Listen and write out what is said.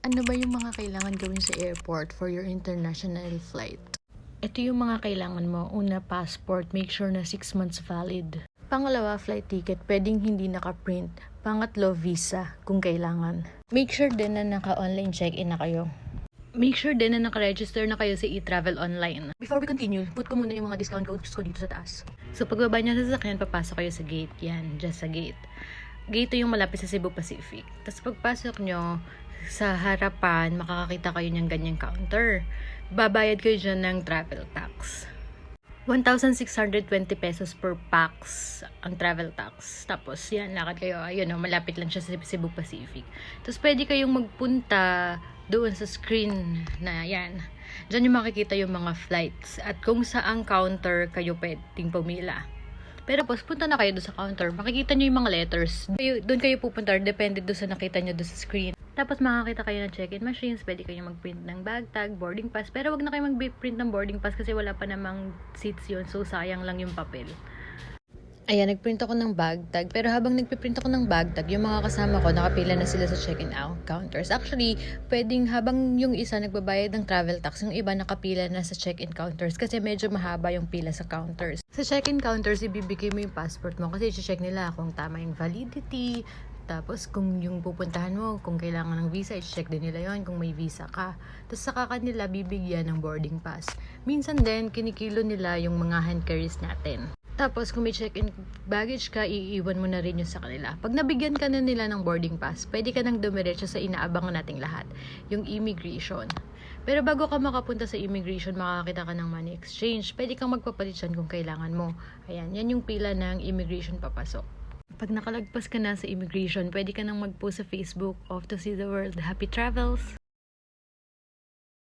Ano ba yung mga kailangan gawin sa airport for your international flight? Ito yung mga kailangan mo. Una, passport. Make sure na 6 months valid. Pangalawa, flight ticket. Pwedeng hindi naka-print. Pangatlo, visa kung kailangan. Make sure din na naka-online check-in na kayo. Make sure din na naka-register na kayo sa eTravel Online. Before we continue, put ko muna yung mga discount codes ko dito sa taas. So pagbaba niyo sa sasakyan, papasok kayo sa gate. Yan, just sa gate. Gate yung malapit sa Cebu Pacific. Tapos pagpasok nyo, sa harapan, makakakita kayo ng ganyang counter. Babayad kayo dyan ng travel tax. 1,620 pesos per pax ang travel tax. Tapos yan, lakad kayo. Ayun, malapit lang siya sa Cebu Pacific. Tapos pwede kayong magpunta doon sa screen na yan. Diyan yung makikita yung mga flights at kung saang counter kayo pwedeng pumila. Pero tapos punta na kayo doon sa counter, makikita nyo yung mga letters. Doon kayo pupunta, depende doon sa nakita nyo doon sa screen. Tapos makakita kayo ng check-in machines, pwede kayo mag-print ng bag tag, boarding pass. Pero wag na kayo mag-print ng boarding pass kasi wala pa namang seats yun, so sayang lang yung papel. Ayan, nagprint ako ng bag tag. Pero habang nagpiprint ako ng bag tag, yung mga kasama ko, nakapila na sila sa check-in out counters. Actually, pwedeng habang yung isa nagbabayad ng travel tax, yung iba nakapila na sa check-in counters kasi medyo mahaba yung pila sa counters. Sa check-in counters, ibibigay mo yung passport mo kasi i-check nila kung tama yung validity. Tapos, kung yung pupuntahan mo, kung kailangan ng visa, i-check din nila yon kung may visa ka. Tapos, saka kanila bibigyan ng boarding pass. Minsan din, kinikilo nila yung mga hand carries natin. Tapos, kung may check-in baggage ka, iiwan mo na rin yun sa kanila. Pag nabigyan ka na nila ng boarding pass, pwede ka nang dumiretso sa inaabangan nating lahat, yung immigration. Pero bago ka makapunta sa immigration, makakita ka ng money exchange. Pwede kang magpapalit dyan kung kailangan mo. Ayan, yan yung pila ng immigration papasok. Pag nakalagpas ka na sa immigration, pwede ka nang mag-post sa Facebook, Off to See the World. Happy travels!